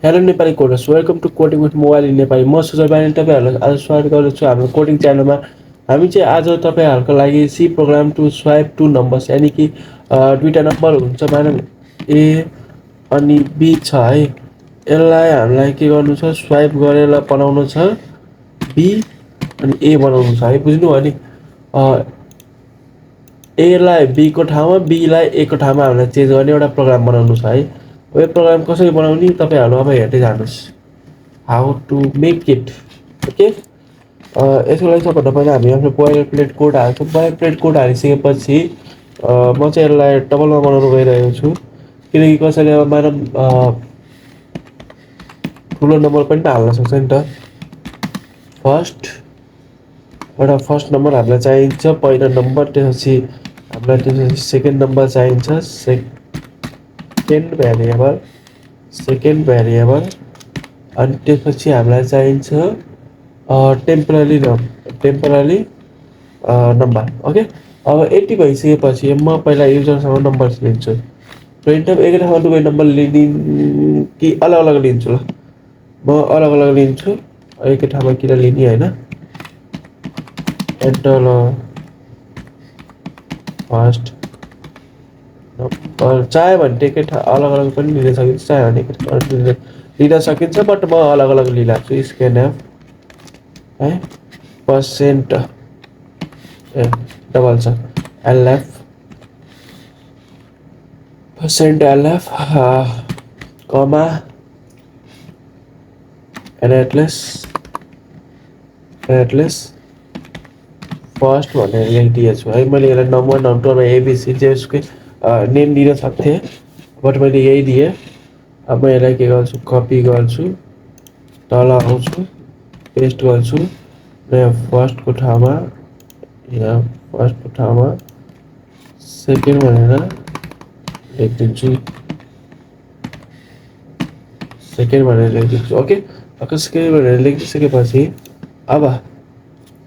Hello Nepali coders welcome to coding with mobile in Nepali म सुजय बानी तपाईँहरूलाई आज स्वागत गर्दछु हाम्रो कोडिङ च्यानलमा हामी चाहिँ आज तपाईँहरूको लागि C program to swipe two numbers यानि कि दुईवटा नम्बर हुन्छ मानौँ ए अनि बी छ है यसलाई हामीलाई के गर्नु छ स्वाइप गरेर बनाउनु छ बी अनि ए बनाउनु छ है बुझ्नुभयो नि एलाई बी को ठाउँमा बीलाई ए को ठाउँमा हामीलाई चेन्ज गर्ने एउटा प्रोग्राम बनाउनु छ है यो प्रोग्राम कसरी बनाउने तपाईँहरू अब हेर्दै जानुहोस् how to make it okay यसको लागि सबभन्दा पहिला हामी आफ्नो बोइलर प्लेट कोड हाल्छौँ बोइलर प्लेट कोड हालिसकेपछि म चाहिँ यसलाई डबलमा बनाउनु गइरहेको छु किनकि कसैले अब मानव ठुलो नम्बर पनि त हाल्न सक्छ नि त एउटा फर्स्ट नम्बर हामीलाई चाहिन्छ पहिलो नम्बर त्यसपछि हामीलाई त्यसपछि सेकेन्ड नम्बर चाहिन्छ सेकेन्ड भेरिएबल अनि त्यसपछि हामीलाई चाहिन्छ टेम्पररी नम्बर ओके अब यति भइसकेपछि म पहिला युजरसँग नम्बर लिन्छु प्रिन्टअप एकै ठाउँमा दुवै नम्बर लिने कि अलग अलग लिन्छु ल म अलग अलग लिन्छु एकै ठाउँमा किन लिने होइन एन्टर फर्स्ट नम्बर चाह्यो भने एकै अलग अलग पनि लिन सकिन्छ चाह्यो भने एकै लिन सकिन्छ बट म अलग अलग लिइहाल्छु स्क्यान एफ है पर्सेन्ट ए डबल छ एलएफ पर्सेन्ट एलएफ कमा एटलेस फर्स्ट भनेर लेखिदिएको छु है मैले यसलाई नम्बर नम्बर एबिसी जेसकै नेम दिन सक्थेँ बट मैले यही दिएँ अब म यसलाई के गर्छु कपी गर्छु तल आउँछु पेस्ट गर्छु र यहाँ फर्स्टको ठाउँमा सेकेन्ड भनेर लेखिदिन्छु ओके सेकेन्ड भनेर लेखिसकेपछि अब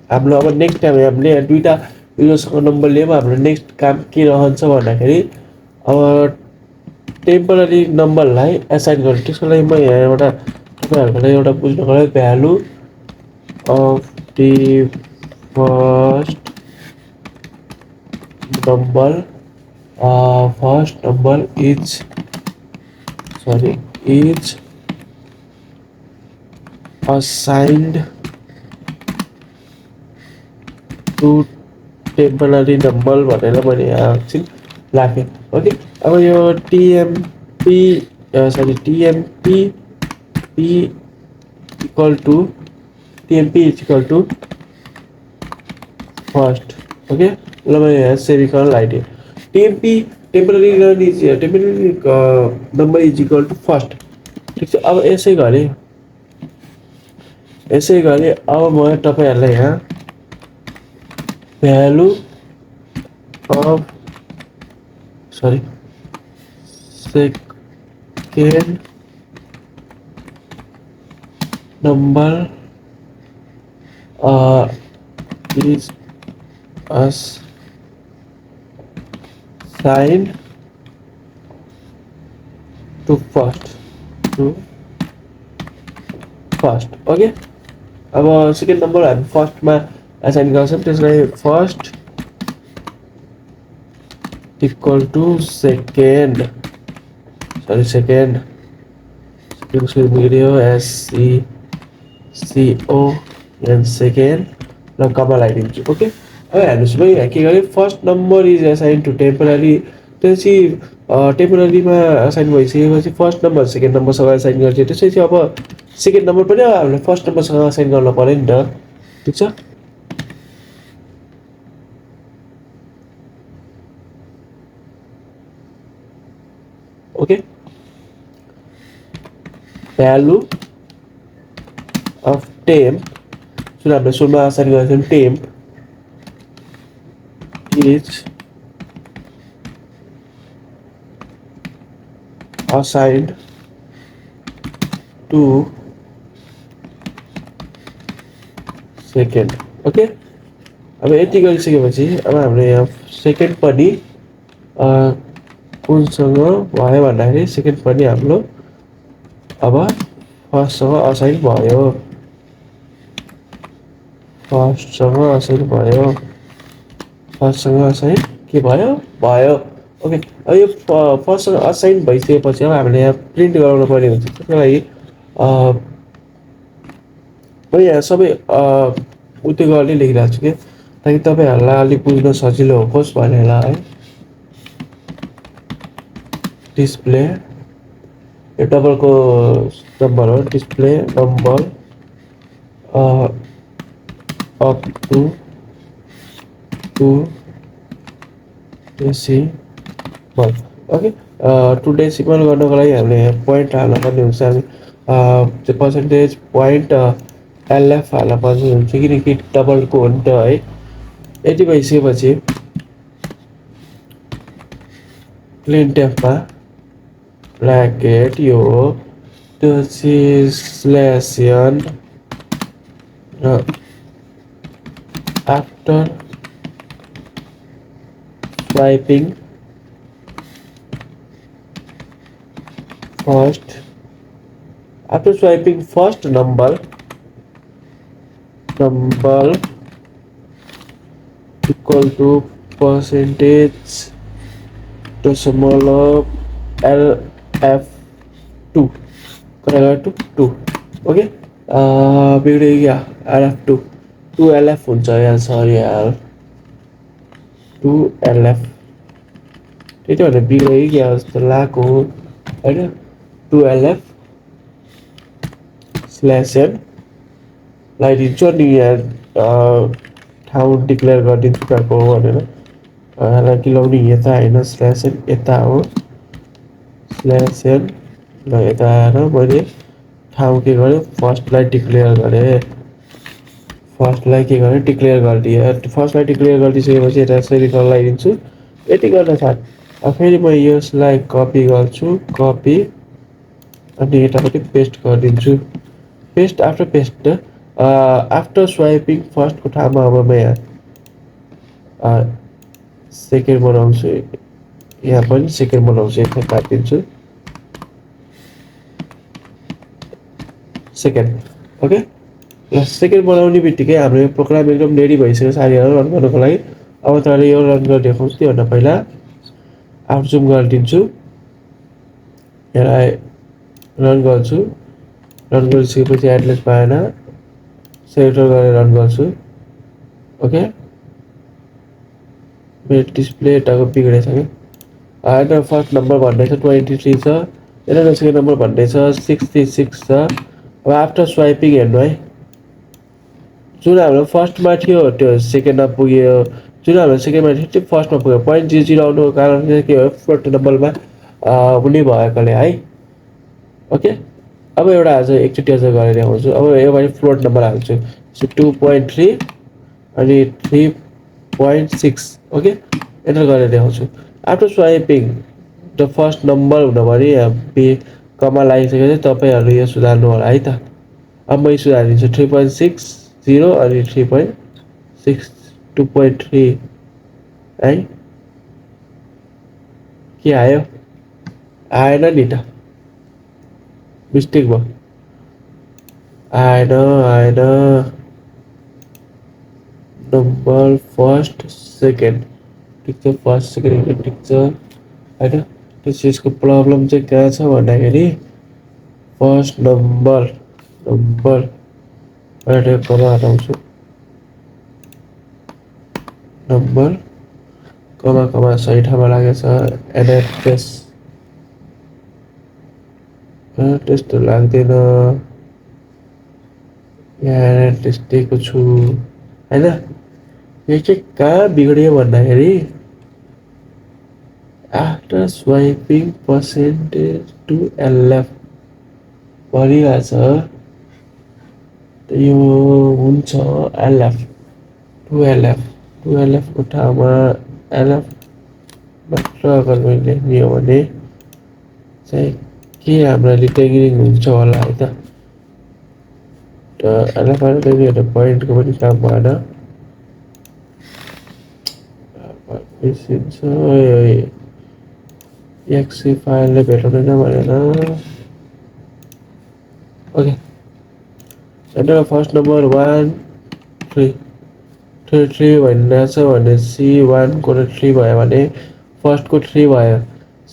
हाम्रो अब नेक्स्ट टाइम हामीले दुईवटा युजरसँग नम्बर लियौँ हाम्रो नेक्स्ट काम के रहन्छ भन्दाखेरि अब टेम्पररी नम्बरलाई एसाइन गर्नु त्यसको लागि म यहाँ एउटा तपाईँहरूको लागि एउटा बुझ्नको लागि value of the first number is assigned to temporary number भनेर मैले यहाँ एकछिन राखेँ ओके अब यो TMP is equal to first okay ल मैले यहाँ सेमिकोलन लगाइदिएँ temporary number is equal to first ठिक छ अब यसै गरी अब म तपाईँहरूलाई यहाँ value of second number is assigned to first okay अब सेकेन्ड नम्बर हामी फर्स्टमा एसाइन गर्छौँ त्यसलाई फर्स्ट इक्वल टु सेकेन्ड बिग्रियो एससिसिओएन सेकेन्ड ल कमा लगाइदिन्छु ओके अब हेर्नुहोस् म यहाँ के गरेँ first number is assign to temporary त्यसपछि टेम्पररीमा एसाइन भइसकेपछि फर्स्ट नम्बर सेकेन्ड नम्बरसँग एसाइन गर्थ्यो त्यसपछि अब सेकेन्ड नम्बर पनि अब हामीले फर्स्ट नम्बरसँग एसाइन गर्न पऱ्यो नि त ठिक छ ओके भ्यालु अफ टेम्प जुन हामीले सुरुमा एसाइन गरेको थियौँ temp is assigned to second okay अब यति गरिसकेपछि अब हाम्रो यहाँ सेकेन्ड पनि कुनसँग भयो भन्दाखेरि सेकेन्ड पनि हाम्रो अब फर्स्टसँग असाइन भयो, फर्स्टसँग असाइन भयो, फर्स्टसँग असाइन के भयो भयो। ओके, अब यो फर्स्टसँग असाइन भइसकेपछि अब हामीले यहाँ प्रिन्ट गराउनु पर्ने हुन्छ। त्यसको लागि म यहाँ सबै उत्यो गर्ने लेखिरहेको छु कि ताकि तपाईँहरूलाई अलिक बुझ्न सजिलो होस् भनेर है। डिस्प्ले यो डबलको नम्बर हो, display number up to two decimal. Okay, two decimal गर्नको लागि हामीले पोइन्ट हाल्नुपर्ने हुन्छ। हामी त्यो पर्सेन्टेज पोइन्ट एलएफ हाल्नुपर्ने हुन्छ किनकि डबलको हो नि त है। यति भइसकेपछि प्रिन्टएफमा ब्राकेट यो त्यो स्ल्यासन र after swiping first, after swiping first number equal to percentage दशमलव LF2 टु 2। ओके, बिग्रियो क्या LF2 2LF हुन्छ यार, सरी यार 2LF त्यही त भनेर बिग्रियो क्या जस्तो लाग्यो होइन। 2LF स्ल्यासन लगाइदिन्छु अनि यहाँ ठाउँ डिक्लेयर गरिदिन्छु कहाँको हो भनेर। हालाकि लाउने यता होइन, स्ल्यासन यता हो, स्ल्यासन ल यता आएर मैले ठाउँ के गरेँ, फर्स्टलाई डिक्लेयर गरेँ, फर्स्टलाई के गरेँ डिक्लेयर गरिदिएँ। फर्स्टलाई डिक्लेयर गरिदिइसकेपछि यता सेमिकलन लगाइदिन्छु। यति गर्न साथ अब फेरि म यसलाई कपी गर्छु, कपी अनि यतापट्टि पेस्ट गरिदिन्छु। पेस्ट आफ्टर पेस्ट आफ्टर स्वाइपिङ फर्स्टको ठाउँमा अब म यहाँ सेकेन्ड बनाउँछु, यहाँ पनि सेकेन्ड बनाउँछु, यता काटिदिन्छु सेकेन्ड। ओके, ल सेकेन्ड बनाउने बित्तिकै हाम्रो यो प्रोग्राम एकदम रेडी भइसक्यो साथीहरू रन गर्नुको लागि। अब तपाईँले यो रन गरेर देखाउँछु। त्योभन्दा पहिला आउट जुम गरिदिन्छु, यसलाई रन गर्छु। रन गरिसकेपछि एड्रेस पाएन, सेलेक्टर गरेर रन गर्छु। ओके, मेरो डिस्प्ले यताको बिग्रेछ कि यता फर्स्ट नम्बर भन्ने छ 23 छ, यता सेकेन्ड नम्बर भन्ने छ 66 छ। अब आफ्टर स्वाइपिङ हेर्नु है, जुन हाम्रो फर्स्टमा थियो त्यो सेकेन्डमा पुग्यो, जुन हाम्रो सेकेन्डमा थियो त्यो फर्स्टमा पुग्यो। 0.00 आउनुको कारण चाहिँ के हो, फ्लोट नम्बरमा हुने भएकोले है। ओके, अब एउटा आज एकचोटि अझ गरेर देखाउँछु। अब यो पालि फ्लोट नम्बर हाल्छु 2.3 अनि 3.6। ओके, एन्टर गरेर देखाउँछु। आफ्टर स्वाइपिङ द फर्स्ट नम्बर हुनभरि कमा लागिसकेपछि तपाईँहरू यो सुधार्नु होला है त। अब म सुधारिदिन्छु 3.60 अनि 3.6 2.3 है। के आयो, आएन नि त, मिस्टेक भयो, आएन आएन। नम्बर फर्स्ट सेकेन्ड ठिक छ, फर्स्ट सेकेन्ड ठिक छ होइन। त्यो चिजको प्रब्लम चाहिँ कहाँ छ भन्दाखेरि फर्स्ट नम्बर कमा हटाउँछु, नम्बर कमा सही ठाउँमा लागेछ। एड्रेस त्यस्तो लाग्दैन, यहाँ एड्रेस दिएको छु होइन। यो चाहिँ कहाँ बिग्रियो भन्दाखेरि आफ्टर स्वाइपिङ पर्सेन्टेज टु LF भनिरहेछ, यो हुन्छ LF 2LF को ठाउँमा LF मात्र अगर मैले लेख्ने हो भने चाहिँ के हाम्रो रिटेगिङ हुन्छ होला है त। LF पोइन्टको पनि काम भएन, बिर्सिन्छ एक्सी फाइलले भेटाउँदैन भनेर ओके एन्टर फर्स्ट नम्बर 1 3 3 भनिरहेको छ भने C1 को 3 भयो भने फर्स्टको 3 भयो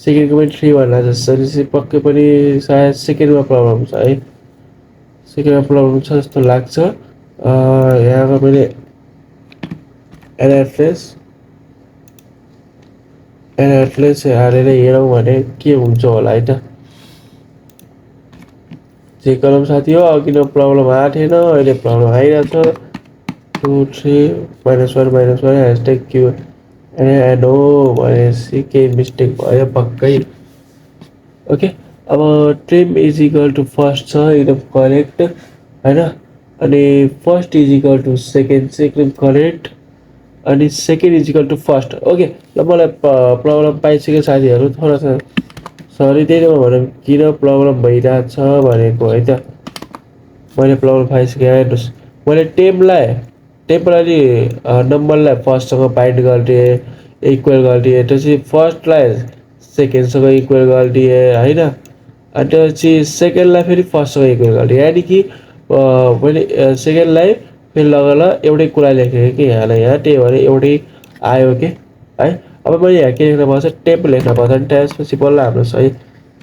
सेकेन्डको पनि 3 भनिरहेको छ भनेपछि पक्कै पनि सायद सेकेन्डमा प्रब्लम छ है सेकेन्डमा प्रब्लम छ जस्तो लाग्छ यहाँको मैले एनाफ्लेस हालेर हेरौँ भने के हुन्छ होला है त चेक गरौँ साथी हो अघि न प्रब्लम आएको थिएन अहिले प्रब्लम आइरहेको छ 2 3 -1 # क्यु एन्ड हो भनेपछि केही मिस्टेक भयो पक्कै ओके अब trim is equal to first छ एकदम करेक्ट होइन अनि first is equal to second चाहिँ एकदम करेक्ट अनि second is equal to first okay ल मलाई प्रब्लम पाइसक्यो साथीहरू थोडा सा सरी त्यही त भनौँ किन प्रब्लम भइरहेको छ भनेको है त मैले प्रब्लम पाइसकेँ हेर्नुहोस् मैले टेम्पररी नम्बरलाई फर्स्टसँग बाइन्ड गरिदिएँ इक्वल गरिदिएँ त्यसपछि फर्स्टलाई सेकेन्डसँग इक्वल गरिदिएँ होइन अनि त्यसपछि सेकेन्डलाई फेरि फर्स्टसँग इक्वल गरिदिएँ यानि कि मैले सेकेन्डलाई फेरि लगाएर एउटै कुरा लेखेँ कि यहाँलाई यहाँ त्यही भएर एउटै आयो कि है अब मैले यहाँ के लेख्न पर्छ टेम्प लेख्न पर्छ अनि त्यसपछि बल्ल हाम्रो सही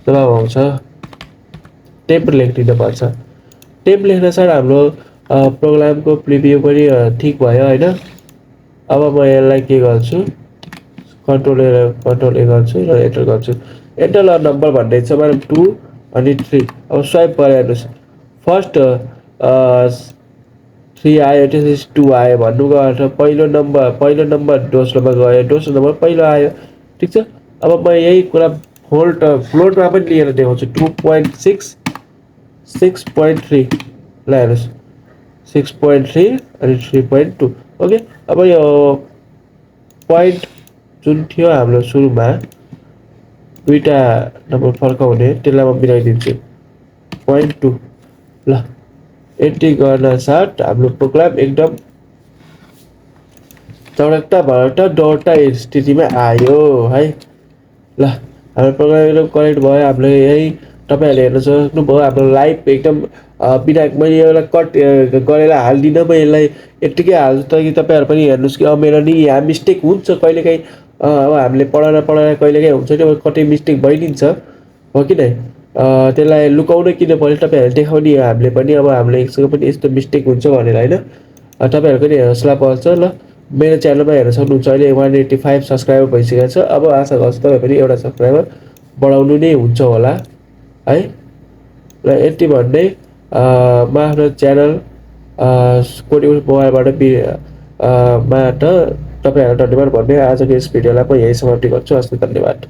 जवाब आउँछ टेम्प लेखिदिनु पर्छ टेम्प लेख्न साथ हाम्रो प्रोग्रामको प्रिभ्यू पनि ठिक भयो होइन अब म यसलाई के गर्छु कन्ट्रोल ए गर्छु र एन्टर गर्छु एन्टर ल नम्बर भन्ने छ मैले 2 अनि 3 अब स्वाइप गरेर हेर्नुहोस् फर्स्ट 3 आयो त्यसपछि 2 आयो भन्नुको अर्थ पहिलो नम्बर दोस्रोमा गयो दोस्रो नम्बर पहिलो आयो ठिक छ अब म यही कुरा फ्लोटमा पनि लिएर देखाउँछु 2.6 6.3 ल हेर्नुहोस् 6.3 अनि 3.2 ओके अब यो पोइन्ट जुन थियो हाम्रो सुरुमा दुईटा नम्बर फर्काउने त्यसलाई म मिलाइदिन्छु 0.2 ल यति गर्न साथ हाम्रो प्रोग्राम एकदम चौडक्टा भरक्टा डौटा स्थितिमा आयो है ल हाम्रो प्रोग्राम एकदम करेक्ट भयो हामीले यही तपाईँहरूले हेर्न सक्नुभयो हाम्रो लाइभ एकदम बिना मैले यसलाई कट गरेर हाल्दिनँ म यसलाई यत्तिकै हाल्छु ताकि तपाईँहरू पनि हेर्नुहोस् कि मेरो नि यहाँ मिस्टेक हुन्छ कहिलेकाहीँ अब हामीले पढाएर कहिलेकाहीँ हुन्छ नि कतै मिस्टेक भइदिन्छ हो कि नै त्यसलाई लुकाउन किन पर्यो तपाईँहरूले देखाउने हामीले पनि अब हामीसँग पनि यस्तो मिस्टेक हुन्छ भनेर होइन तपाईँहरूको पनि हौसला बढ्छ ल मेरो च्यानलमा हेर्न सक्नुहुन्छ अहिले 185 सब्सक्राइबर भइसकेको छ अब आशा गर्छु तपाईँ पनि एउटा सब्सक्राइबर बढाउनु नै हुन्छ होला है र यति भन्दै म आफ्नो च्यानल कोडिङ मोबाइलबाट बाट तपाईँहरूलाई धन्यवाद भन्दै आजको यस भिडियोलाई म यही समाप्ति गर्छु हस् धन्यवाद